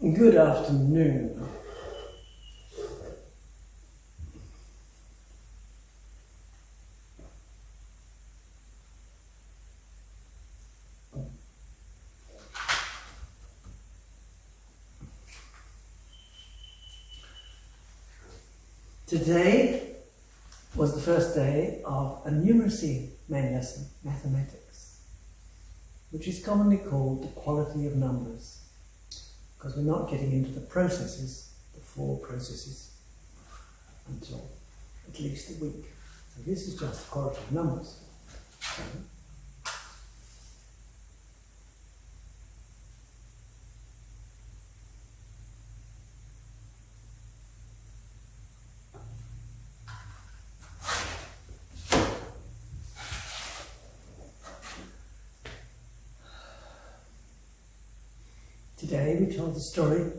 Good afternoon. Today was the first day of a numeracy main lesson, mathematics, which is commonly called the quality of numbers, because we're not getting into the processes, the four processes, until at least a week. So this is just the quality of numbers. Today we told the story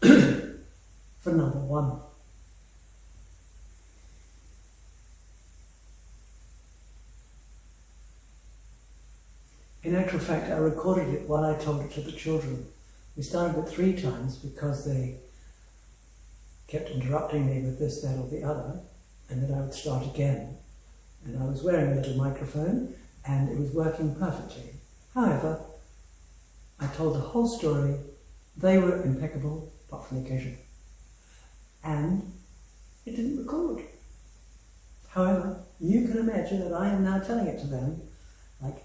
for number 1. In actual fact, I recorded it while I told it to the children. We started it 3 times because they kept interrupting me with this, that or the other, and then I would start again. And I was wearing a little microphone and it was working perfectly. However, I told the whole story. They were impeccable, apart from the occasion. And it didn't record. However, you can imagine that I am now telling it to them, like,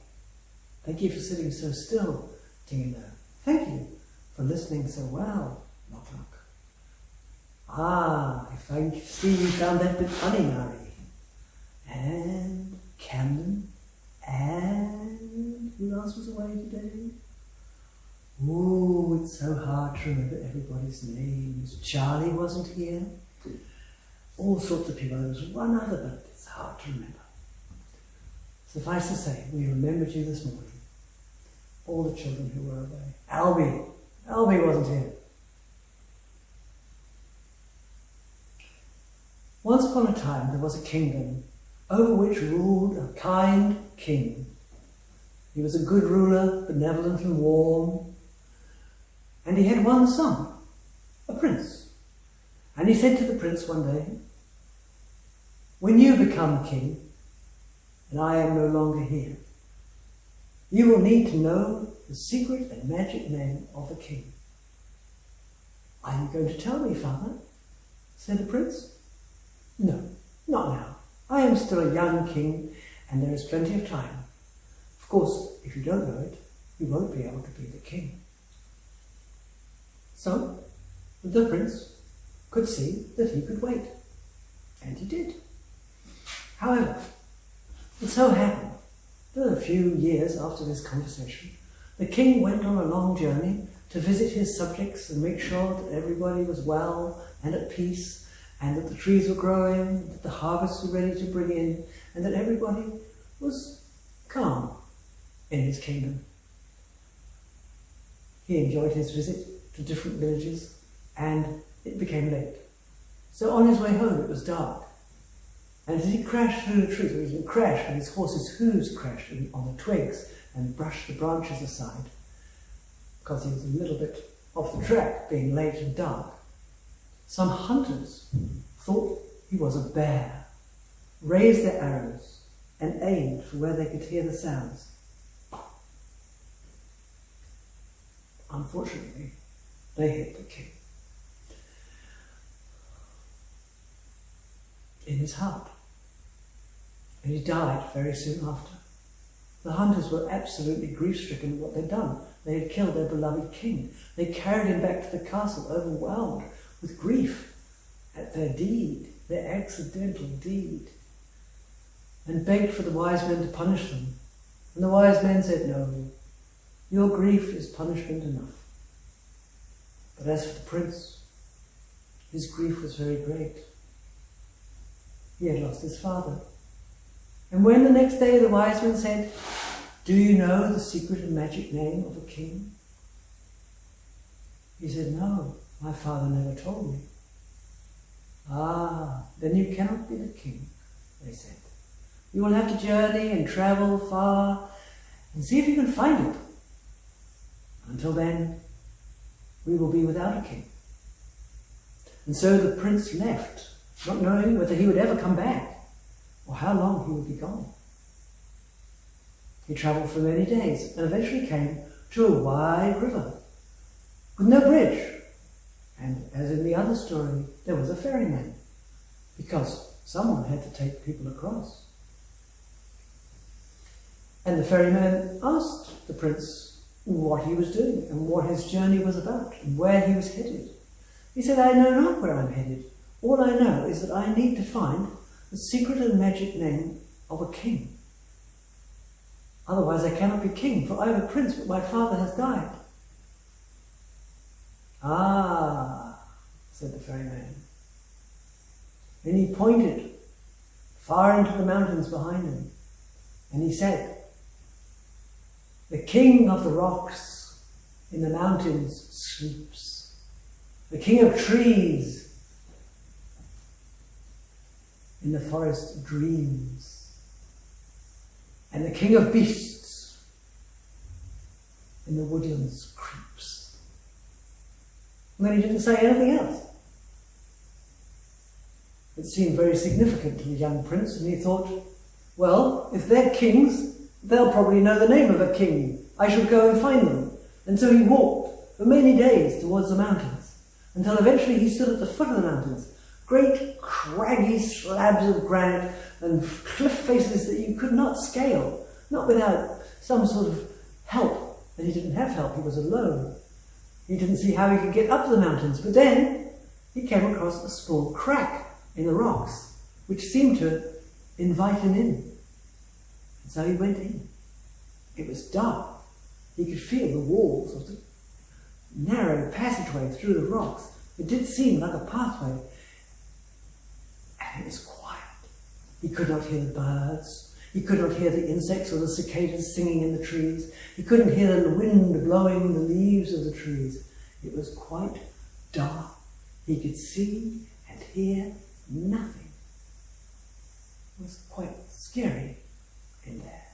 thank you for sitting so still, Tina. Thank you for listening so well, Lock. Ah, I see you found that bit funny, Mary. And Camden. And who else was away today? Oh, it's so hard to remember everybody's names. Charlie wasn't here. All sorts of people. There was one other, but it's hard to remember. Suffice to say, we remembered you this morning. All the children who were away. Albie wasn't here. Once upon a time there was a kingdom over which ruled a kind king. He was a good ruler, benevolent and warm. And he had one son, a prince. And he said to the prince one day, when you become king, and I am no longer here, you will need to know the secret and magic name of the king. Are you going to tell me, father? Said the prince. No, not now. I am still a young king, and there is plenty of time. Of course, if you don't know it, you won't be able to be the king. So, the prince could see that he could wait, and he did. However, it so happened that a few years after this conversation, the king went on a long journey to visit his subjects and make sure that everybody was well and at peace, and that the trees were growing, that the harvests were ready to bring in, and that everybody was calm in his kingdom. He enjoyed his visit to different villages, and it became late. So on his way home it was dark, and as he crashed through the trees, he didn't crash, but his horse's hooves crashed on the twigs and brushed the branches aside, because he was a little bit off the track, being late and dark. Some hunters thought he was a bear, raised their arrows and aimed for where they could hear the sounds. Unfortunately, they hit the king in his heart, and he died very soon after. The hunters were absolutely grief-stricken at what they'd done. They had killed their beloved king. They carried him back to the castle, overwhelmed with grief at their deed, their accidental deed, and begged for the wise men to punish them. And the wise men said, no, your grief is punishment enough. But as for the prince, his grief was very great. He had lost his father. And when the next day the wise men said, do you know the secret and magic name of a king? He said, no, my father never told me. Ah, then you cannot be the king, they said. You will have to journey and travel far and see if you can find it. Until then, we will be without a king. And so the prince left, not knowing whether he would ever come back or how long he would be gone. He travelled for many days and eventually came to a wide river with no bridge. And as in the other story, there was a ferryman, because someone had to take people across. And the ferryman asked the prince what he was doing and what his journey was about and where he was headed. He said, "I know not where I'm headed. All I know is that I need to find the secret and magic name of a king. Otherwise I cannot be king, for I am a prince, but my father has died." "Ah," said the ferryman. Then he pointed far into the mountains behind him, and he said, "The king of the rocks in the mountains sleeps. The king of trees in the forest dreams. And the king of beasts in the woodlands creeps." And then he didn't say anything else. It seemed very significant to the young prince, and he thought, well, if they're kings, they'll probably know the name of a king. I shall go and find them. And so he walked for many days towards the mountains, until eventually he stood at the foot of the mountains, great craggy slabs of granite and cliff faces that you could not scale, not without some sort of help. And he didn't have help, he was alone. He didn't see how he could get up the mountains, but then he came across a small crack in the rocks, which seemed to invite him in. And so he went in. It was dark. He could feel the walls of the narrow passageway through the rocks. It did seem like a pathway. And it was quiet. He could not hear the birds. He could not hear the insects or the cicadas singing in the trees. He couldn't hear the wind blowing the leaves of the trees. It was quite dark. He could see and hear nothing. It was quite scary in there.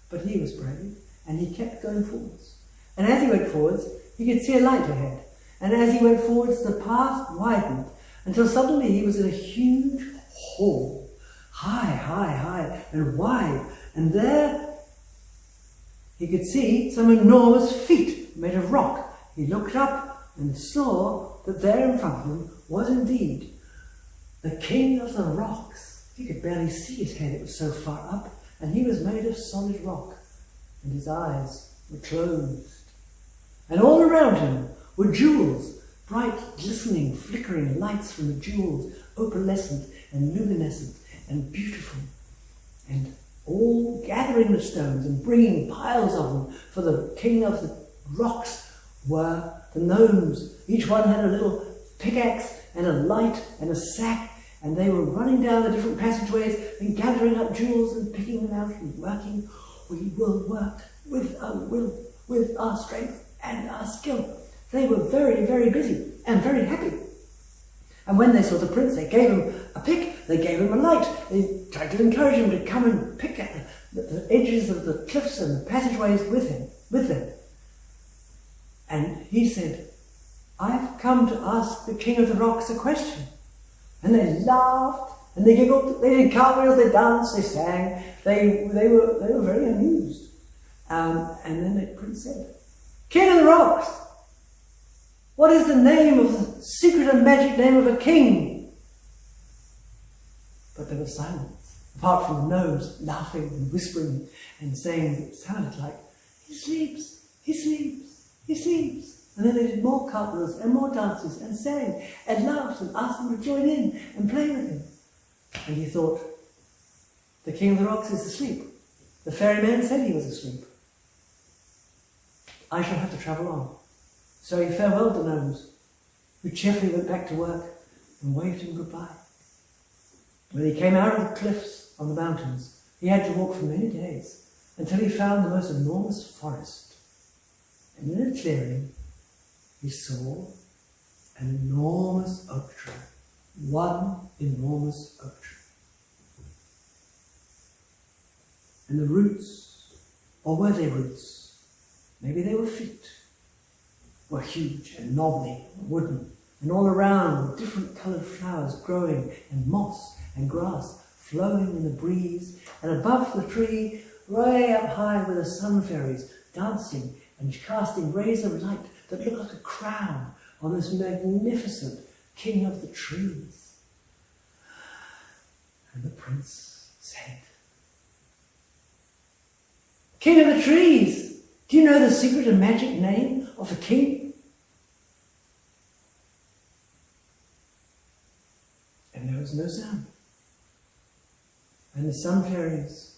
But he was brave, and he kept going forwards. And as he went forwards, he could see a light ahead. And as he went forwards, the path widened until suddenly he was in a huge hall, high and wide. And there he could see some enormous feet made of rock. He looked up and saw that there in front of him was indeed the king of the rocks. He could barely see his head, it was so far up, and he was made of solid rock, and his eyes were closed. And all around him were jewels, bright, glistening, flickering lights from the jewels, opalescent and luminescent and beautiful, and all gathering the stones and bringing piles of them, for the king of the rocks were the gnomes. Each one had a little pickaxe and a light and a sack, and they were running down the different passageways and gathering up jewels and picking them out and working. "We will work with our will, with our strength and our skill." They were very, very busy and very happy. And when they saw the prince, they gave him a pick, they gave him a light, they tried to encourage him to come and pick at the edges of the cliffs and the passageways with them. And he said, "I've come to ask the king of the rocks a question." And they laughed, and they giggled, they did cartwheels, they danced, they sang, they were very amused. And then the prince said, "King of the rocks, what is the name of the secret and magic name of a king?" But there was silence, apart from the gnomes laughing and whispering and saying it sounded like, "He sleeps, he sleeps, he sleeps." And then they did more cartwheels and more dances and sang and laughed and asked them to join in and play with him. And he thought, the king of the rocks is asleep. The ferryman said he was asleep. I shall have to travel on. So he farewelled the gnomes, who cheerfully went back to work and waved him goodbye. When he came out of the cliffs on the mountains, he had to walk for many days until he found the most enormous forest. And in a clearing, he saw an enormous oak tree, one enormous oak tree. And the roots, or were they roots? Maybe they were feet. were huge and knobbly and wooden, and all around were different coloured flowers growing, and moss and grass flowing in the breeze, and above the tree, way up high, were the sun fairies dancing and casting rays of light that looked like a crown on this magnificent king of the trees. And the prince said, "King of the trees, do you know the secret and magic name of the king?" And there was no sound. And the sun fairies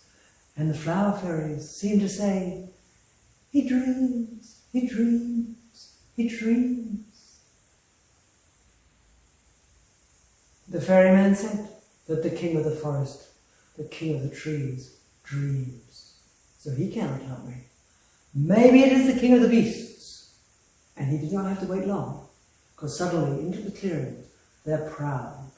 and the flower fairies seemed to say, "He dreams, he dreams, he dreams." The ferryman said that the king of the forest, the king of the trees, dreams. So he cannot help me. Maybe it is the king of the beasts. And he did not have to wait long, because suddenly into the clearing there prowled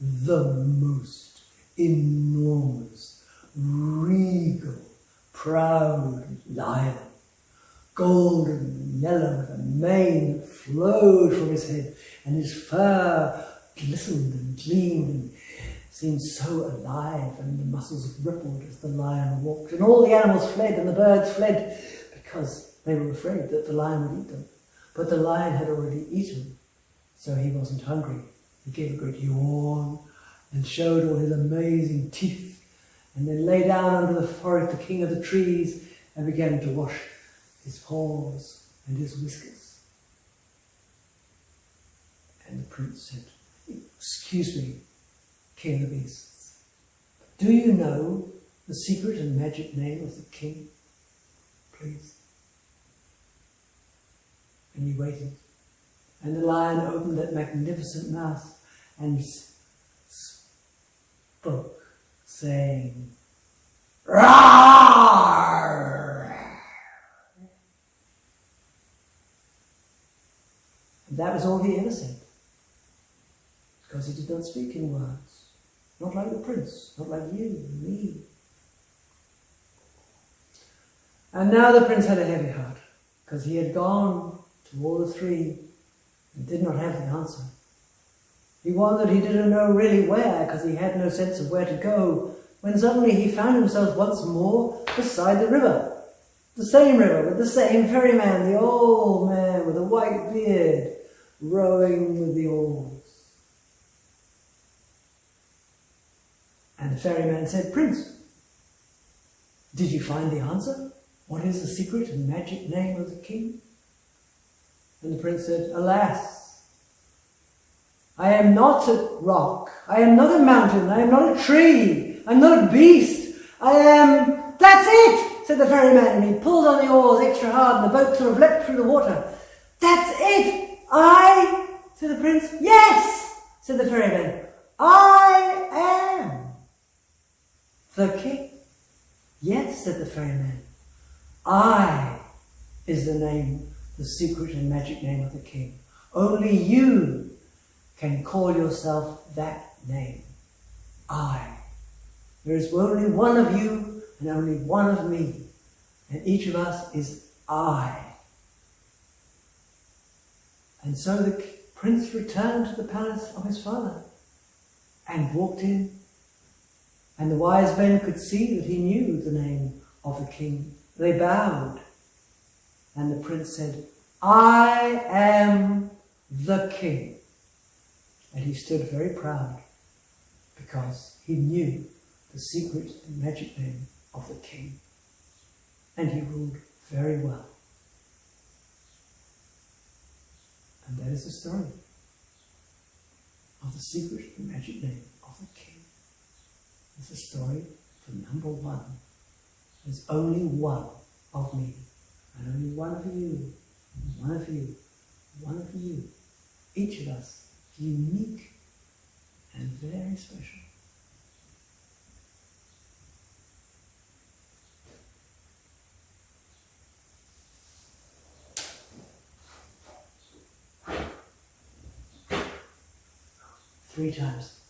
the most enormous, regal, proud lion, golden and yellow, with a mane that flowed from his head, and his fur glistened and gleamed and seemed so alive, and the muscles rippled as the lion walked, and all the animals fled and the birds fled because they were afraid that the lion would eat them. But the lion had already eaten, so he wasn't hungry. He gave a great yawn and showed all his amazing teeth, and then lay down under the forest, the king of the trees, and began to wash his paws and his whiskers. And the prince said, "Excuse me, king of the beasts, do you know the secret and magic name of the king, please?" And he waited, and the lion opened that magnificent mouth and spoke, saying, "Roar!" And that was all he ever said, because he did not speak in words, not like the prince, not like you and me. And now the prince had a heavy heart, because he had gone to all the three and did not have the answer. He wandered, he didn't know really where, because he had no sense of where to go, when suddenly he found himself once more beside the river. The same river, with the same ferryman, the old man with a white beard, rowing with the oars. And the ferryman said, "Prince, did you find the answer? What is the secret and magic name of the king?" And the prince said, "Alas, I am not a rock, I am not a mountain, I am not a tree, I am not a beast, I am..." "That's it," said the ferryman, and he pulled on the oars extra hard, and the boat sort of leapt through the water. "That's it! Said the prince. "Yes," said the ferryman, "I am the king." "Yes," said the ferryman, "I is the name, the secret and magic name of the king. Only you can call yourself that name. I. There is only one of you and only one of me, and each of us is I." And so the prince returned to the palace of his father and walked in, and the wise men could see that he knew the name of the king. They bowed, and the prince said, "I am the king." And he stood very proud, because he knew the secret and magic name of the king. And he ruled very well. And that is the story of the secret and magic name of the king. It's a story for number one. There's only one of me, and only one of you, one of you, one of you. Each of us unique and very special. Three times.